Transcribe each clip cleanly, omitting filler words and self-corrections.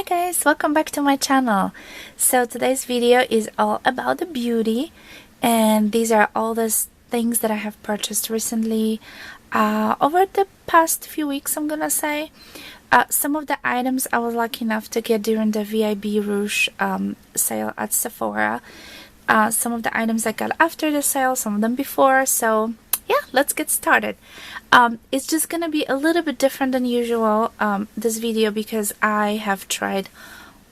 guys, welcome back to my channel. So today's video is all about the beauty, and these are all the things that I have purchased recently over the past few weeks, I'm gonna say. Some of the items I was lucky enough to get during the VIB Rouge sale at Sephora. Some of the items I got after the sale, some of them before. So yeah, let's get started. It's just gonna be a little bit different than usual, this video, because I have tried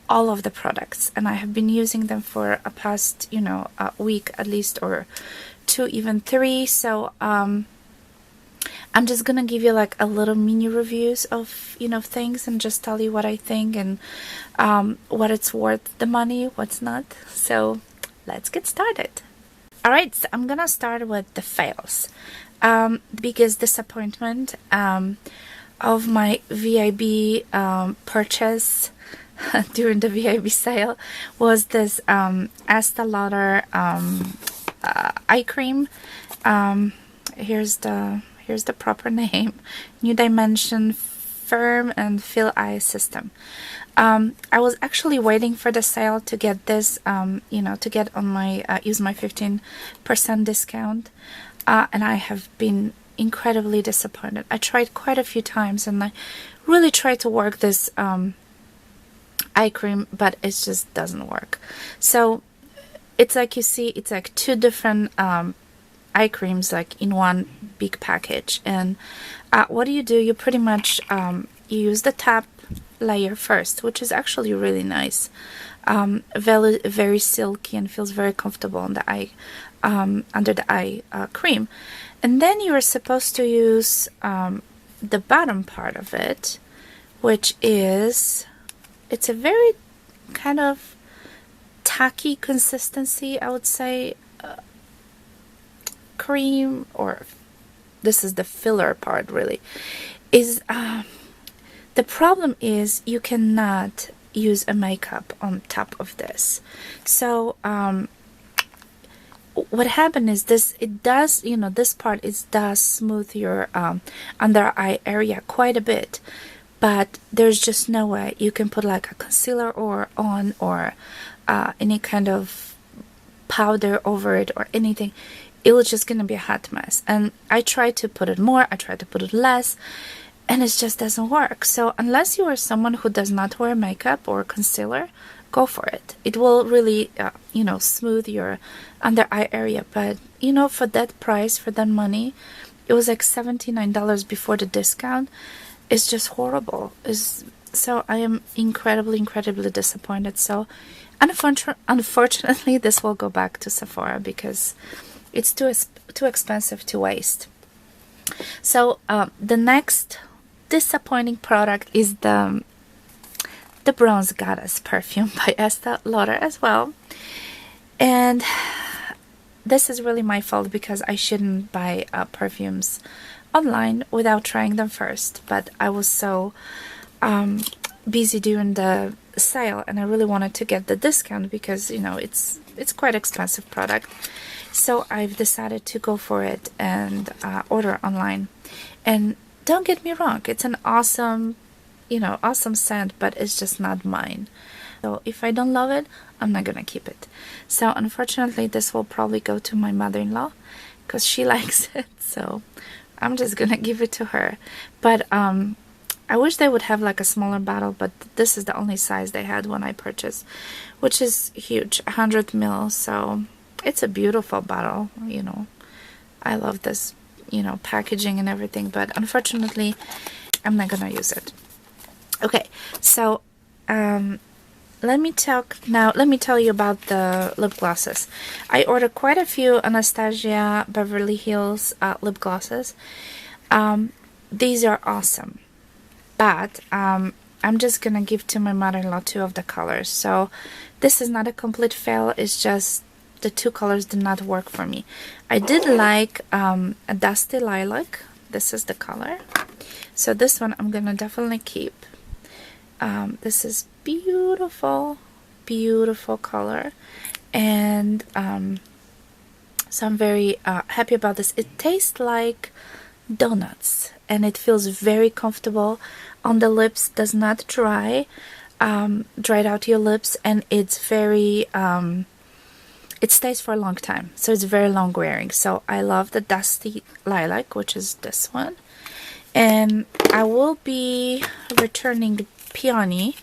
all of the products and I have been using them for a past, a week at least, or 2, even 3. So I'm just gonna give you like a little mini reviews of things, and just tell you what I think and what it's worth the money, what's not. So let's get started. Alright, so I'm gonna start with the fails. The biggest disappointment of my VIB purchase during the VIB sale was this Estee Lauder eye cream. Here's the proper name: New Dimension Firm and Fill Eye System. I was actually waiting for the sale to get this, to get on my use my 15% discount, and I have been incredibly disappointed. I tried quite a few times and I really tried to work this eye cream, but it just doesn't work. So it's like, you see, it's like 2 different eye creams like in one big package. And what do? You pretty much you use the top layer first, which is actually really nice, very silky, and feels very comfortable on the eye, under the eye cream. And then you are supposed to use the bottom part of it, which is, it's a very kind of tacky consistency, I would say, cream, or this is the filler part, really. Is the problem is you cannot use a makeup on top of this. So what happened is this, it does, this part does smooth your under eye area quite a bit, but there's just no way you can put like a concealer or any kind of powder over it or anything. It was just gonna be a hot mess. And I tried to put it more, I tried to put it less, and it just doesn't work. So unless you are someone who does not wear makeup or concealer, go for it. It will really, smooth your under eye area. But, for that price, for that money, it was like $79 before the discount. It's just horrible. So I am incredibly disappointed. So unfortunately, this will go back to Sephora because it's too expensive to waste. So the next disappointing product is the Bronze Goddess perfume by Estee Lauder as well. And this is really my fault, because I shouldn't buy perfumes online without trying them first. But I was so busy during the sale, and I really wanted to get the discount because it's quite expensive product. So I've decided to go for it and order online. And don't get me wrong, it's an awesome, awesome scent, but it's just not mine. So if I don't love it, I'm not gonna keep it. So unfortunately, this will probably go to my mother-in-law because she likes it. So I'm just gonna give it to her. But I wish they would have like a smaller bottle, but this is the only size they had when I purchased, which is huge, 100 ml. So it's a beautiful bottle, I love this, packaging and everything, but unfortunately, I'm not gonna use it. Okay, so let me tell you about the lip glosses. I ordered quite a few Anastasia Beverly Hills lip glosses. These are awesome, but I'm just gonna give to my mother-in-law 2 of the colors. So this is not a complete fail, it's just the 2 colors did not work for me. I did like a Dusty Lilac. This is the color. So this one I'm gonna definitely keep. This is beautiful color, and so I'm very happy about this. It tastes like donuts, and it feels very comfortable on the lips, does not dry. dried out your lips, and it's very it stays for a long time, so it's very long wearing. So I love the Dusty Lilac, which is this one, and I will be returning the Peony,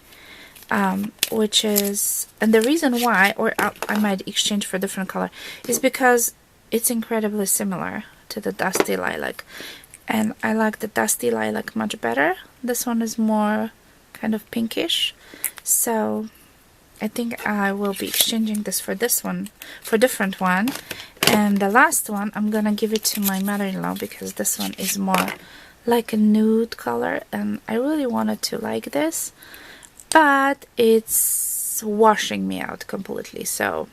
which is, and the reason why, or I might exchange for a different color, is because it's incredibly similar to the Dusty Lilac, and I like the Dusty Lilac much better. This one is more kind of pinkish, so I think I will be exchanging this for a different one. And the last one, I'm gonna give it to my mother-in-law because this one is more like a nude color, and I really wanted to like this, but it's washing me out completely, so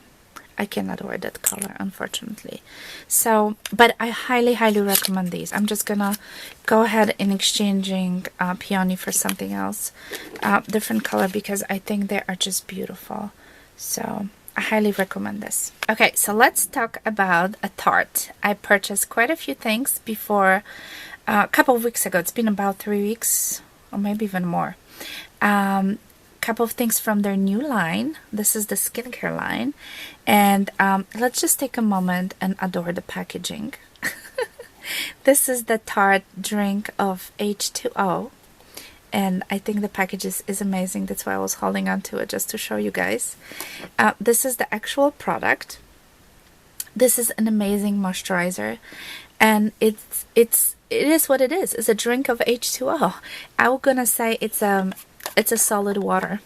I cannot wear that color, unfortunately. So, but I highly recommend these. I'm just gonna go ahead and exchanging Peony for something else, different color, because I think they are just beautiful. So I highly recommend this. Okay, so let's talk about a Tarte. I purchased quite a few things before, a couple of weeks ago. It's been about 3 weeks, or maybe even more. Couple of things from their new line. This is the skincare line, and let's just take a moment and adore the packaging. This is the Tarte drink of H2O, and I think the package is amazing. That's why I was holding on to it, just to show you guys. This is the actual product. This is an amazing moisturizer, and it is what it is. It's a drink of H2O. I'm gonna say it's a solid water.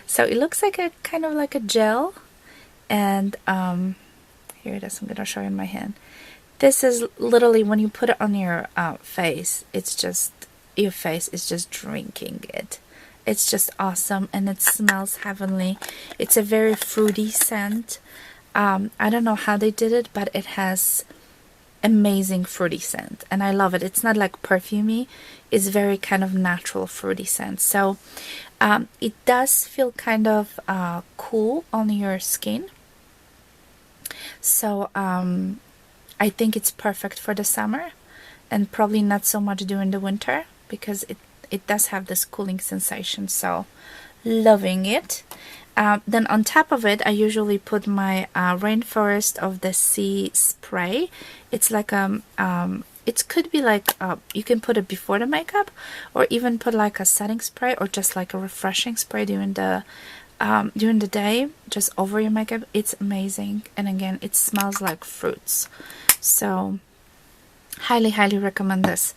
So it looks like a kind of like a gel, and here it is. I'm gonna show you in my hand. This is literally, when you put it on your face, it's just, your face is just drinking it. It's just awesome, and it smells heavenly. It's a very fruity scent. I don't know how they did it, but it has amazing fruity scent, and I love it. It's not like perfumey, it's very kind of natural fruity scent. So it does feel kind of cool on your skin, so I think it's perfect for the summer, and probably not so much during the winter, because it does have this cooling sensation. So loving it. Then on top of it, I usually put my Rainforest of the Sea spray. It's like it could be like, you can put it before the makeup, or even put like a setting spray, or just like a refreshing spray during the day, just over your makeup. It's amazing, and again, it smells like fruits. So highly recommend this.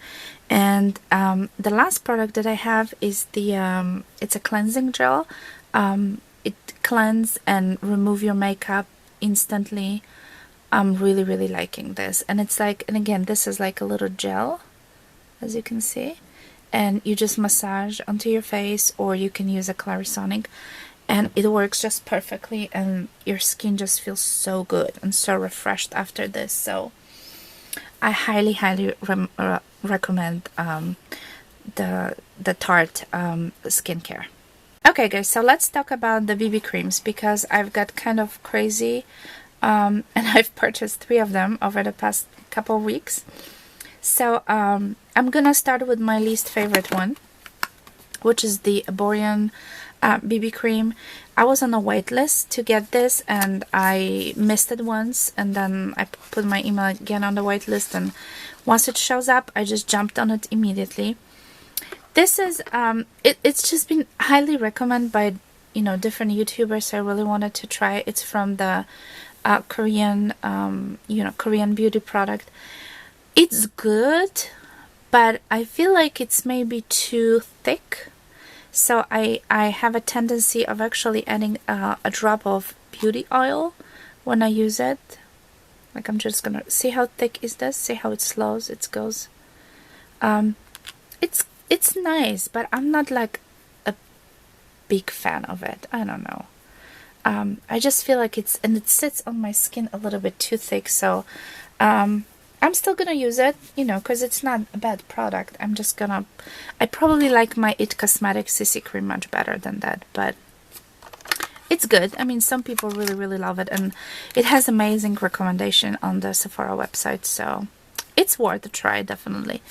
And the last product that I have is the it's a cleansing gel. It cleanse and remove your makeup instantly. I'm really liking this, and it's like, and again, this is like a little gel, as you can see, and you just massage onto your face, or you can use a Clarisonic, and it works just perfectly, and your skin just feels so good and so refreshed after this. So I highly recommend the Tarte skincare. Okay guys, so let's talk about the BB creams, because I've got kind of crazy, and I've purchased 3 of them over the past couple of weeks. So I'm gonna start with my least favorite one, which is the Borean BB cream. I was on a wait list to get this, and I missed it once, and then I put my email again on the wait list, and once it shows up, I just jumped on it immediately. This is it's just been highly recommended by, you know, different YouTubers, so I really wanted to try it. It's from the Korean Korean beauty product. It's good, but I feel like it's maybe too thick, so I have a tendency of actually adding a drop of beauty oil when I use it. Like, I'm just gonna see how thick is this, see how it slows, it goes. It's nice, but I'm not like a big fan of it. I don't know. I just feel like it sits on my skin a little bit too thick, so I'm still gonna use it, you know, because it's not a bad product. I probably like my It Cosmetics CC cream much better than that, but it's good. I mean, some people really love it, and it has amazing recommendation on the Sephora website, so it's worth a try, definitely.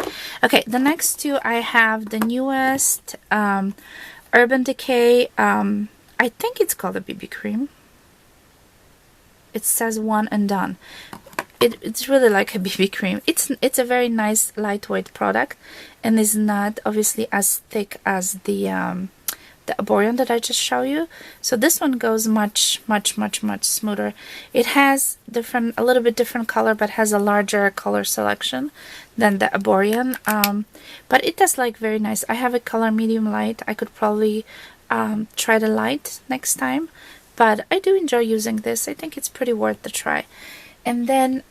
Okay, the next 2, I have the newest Urban Decay, I think it's called a BB cream. It says one and done. It's really like a BB cream. It's a very nice lightweight product, and is not obviously as thick as the Armani that I just showed you. So this one goes much smoother. It has a little bit different color, but has a larger color selection than the Armani. But it does like very nice. I have a color medium light. I could probably try the light next time, but I do enjoy using this. I think it's pretty worth the try. And then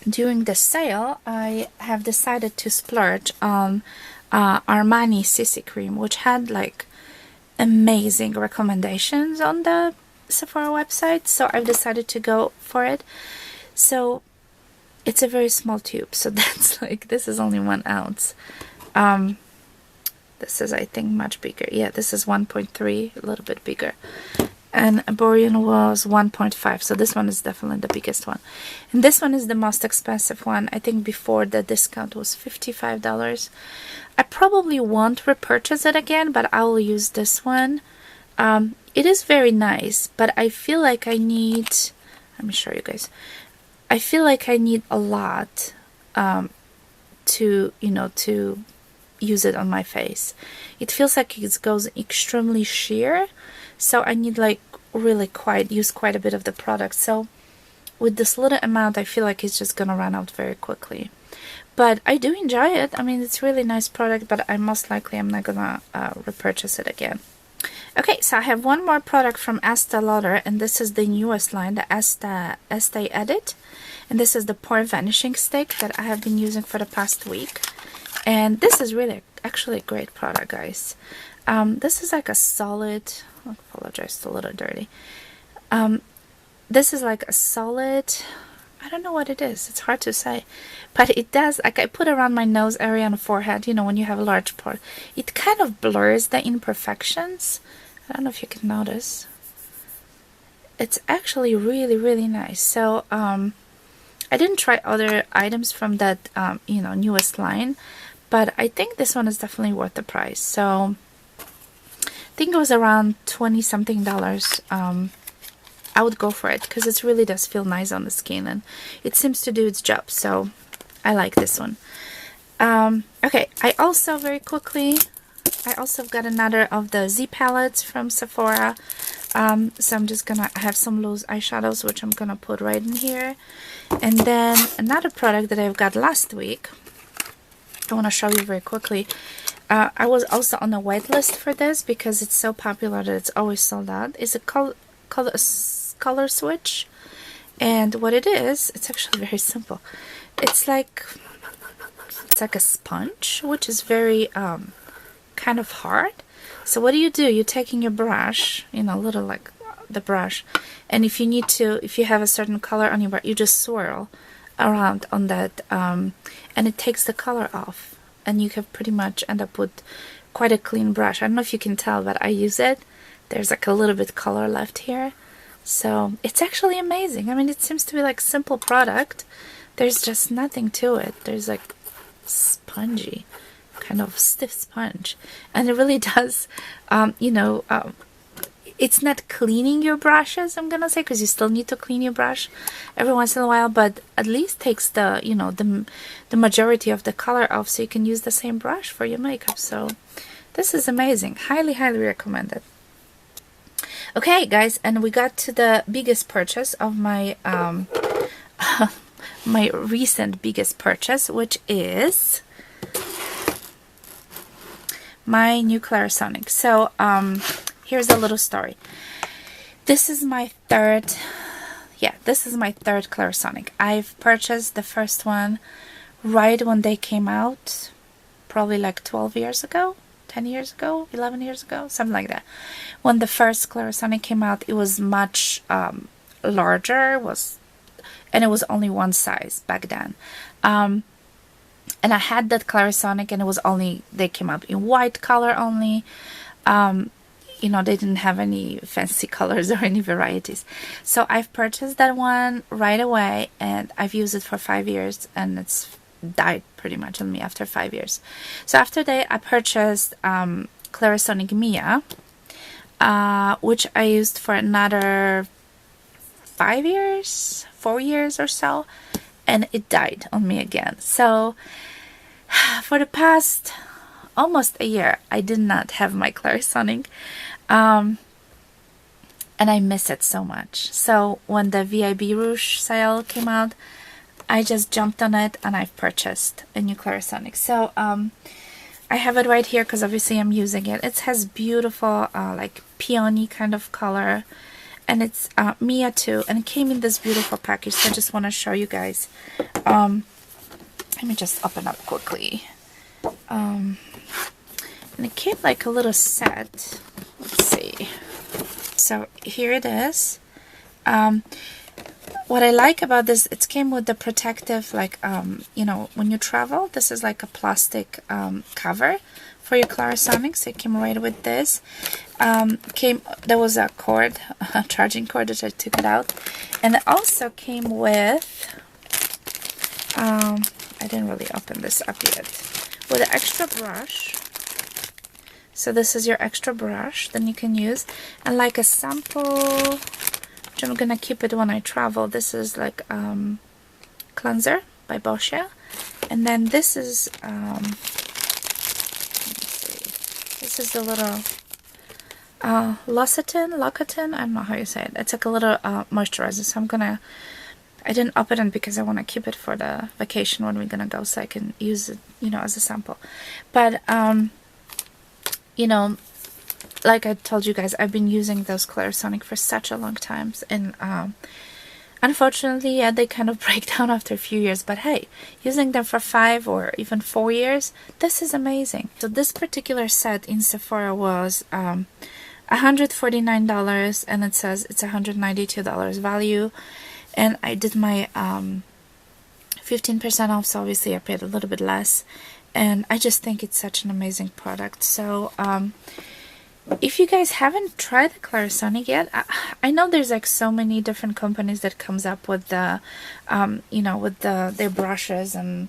during the sale, I have decided to splurge on Armani CC cream, which had like amazing recommendations on the Sephora website, so I've decided to go for it. So it's a very small tube, so that's like, this is only 1 ounce. This is, I think, much bigger. Yeah, this is 1.3, a little bit bigger. And Armani was 1.5, so this one is definitely the biggest one. And this one is the most expensive one. I think before the discount was $55. I probably won't repurchase it again, but I will use this one. It is very nice, but I feel like I need, let me show you guys. I feel like I need a lot to use it on my face. It feels like it goes extremely sheer, so I need like really use quite a bit of the product. So with this little amount, I feel like it's just gonna run out very quickly. But I do enjoy it. I mean, it's a really nice product, but I most likely am not gonna repurchase it again. Okay, so I have one more product from Estee Lauder, and this is the newest line, the Estee Edit. And this is the Pore Vanishing Stick that I have been using for the past week. And this is really actually a great product, guys. This is like a solid, I apologize, it's a little dirty. This is like a solid, I don't know what it is, it's hard to say, but it does, like I put around my nose area and forehead, you know, when you have a large pore, it kind of blurs the imperfections. I don't know if you can notice. It's actually really nice. So I didn't try other items from that newest line, but I think this one is definitely worth the price. So I think it was around $20 something. I would go for it because it really does feel nice on the skin, and it seems to do its job, so I like this one. Okay, I also got another of the Z palettes from Sephora. So I'm just gonna have some loose eyeshadows, which I'm gonna put right in here. And then another product that I've got last week, I want to show you very quickly. I was also on a wait list for this because it's so popular that it's always sold out. It's a color switch, and what it is, it's actually very simple. It's like a sponge, which is very kind of hard. So what do? You're taking your brush, little like the brush, and if you have a certain color on your brush, you just swirl around on that, and it takes the color off, and you can pretty much end up with quite a clean brush. I don't know if you can tell, but I use it. There's like a little bit color left here, so it's actually amazing. I mean, it seems to be like simple product. There's just nothing to it. There's like spongy, kind of stiff sponge, and it really does it's not cleaning your brushes, I'm gonna say, because you still need to clean your brush every once in a while, but at least takes the the majority of the color off, so you can use the same brush for your makeup. So this is amazing. Highly recommended. Okay guys, and we got to the biggest purchase of my my recent biggest purchase, which is my new Clarisonic. So here's a little story. This is my third Clarisonic. I've purchased the first one right when they came out, probably like 12 years ago, 10 years ago, 11 years ago, something like that. When the first Clarisonic came out, it was much larger, and it was only one size back then. And I had that Clarisonic, and it was only, they came out in white color only. They didn't have any fancy colors or any varieties. So I've purchased that one right away, and I've used it for 5 years, and it's died pretty much on me after 5 years. So after that, I purchased Clarisonic Mia, which I used for another 4 years or so, and it died on me again. So for the past almost a year I did not have my Clarisonic, and I miss it so much. So when the VIB Rouge sale came out, I just jumped on it and I've purchased a new Clarisonic. So I have it right here because obviously I'm using it. It has beautiful like peony kind of color, and it's Mia too, and it came in this beautiful package. So I just want to show you guys. Let me just open up quickly. And it came like a little set. Let's see. So here it is. What I like about this, it came with the protective, like, you know, when you travel, this is like a plastic cover for your Clarisonic. So it came right with this. There was a cord, a charging cord, that I took it out. And it also came with, I didn't really open this up yet, with an extra brush. So this is your extra brush, then you can use, and like a sample, which I'm gonna keep it when I travel. This is like cleanser by Boscia, and then this is let me see. This is the little Locatin, I don't know how you say it. It's like a little moisturizer. So I didn't open it because I want to keep it for the vacation when we're gonna go, so I can use it, you know, as a sample. But you know, like I told you guys, I've been using those Clarisonic for such a long time, and unfortunately, yeah, they kind of break down after a few years. But hey, using them for 5 or even 4 years, this is amazing. So this particular set in Sephora was $149, and it says it's $192 value. And I did my 15% off, so obviously I paid a little bit less. And I just think it's such an amazing product. So if you guys haven't tried the Clarisonic yet, I know there's like so many different companies that comes up with the you know, with their brushes, and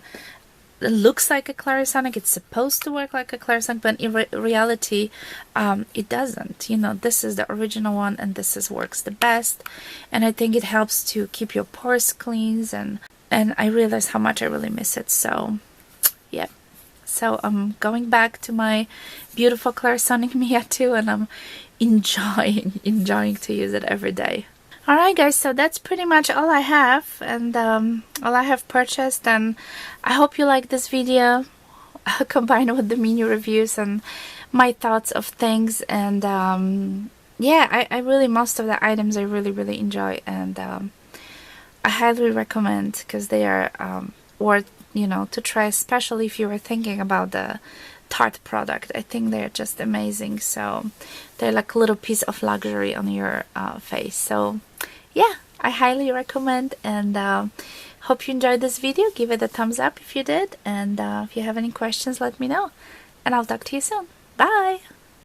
it looks like a Clarisonic. It's supposed to work like a Clarisonic, but in reality it doesn't. You know, this is the original one, and this works the best, and I think it helps to keep your pores clean, and I realize how much I really miss it. So yeah, so I'm going back to my beautiful Clarisonic Mia too, and I'm enjoying to use it every day. Alright guys, so that's pretty much all I have, and all I have purchased, and I hope you like this video combined with the mini reviews and my thoughts of things. And yeah, I really, most of the items I really enjoy, and I highly recommend, because they are worth, you know, to try, especially if you were thinking about the Tarte product. I think they're just amazing. So they're like a little piece of luxury on your face. So yeah, I highly recommend, and hope you enjoyed this video. Give it a thumbs up if you did, and if you have any questions, let me know, and I'll talk to you soon. Bye!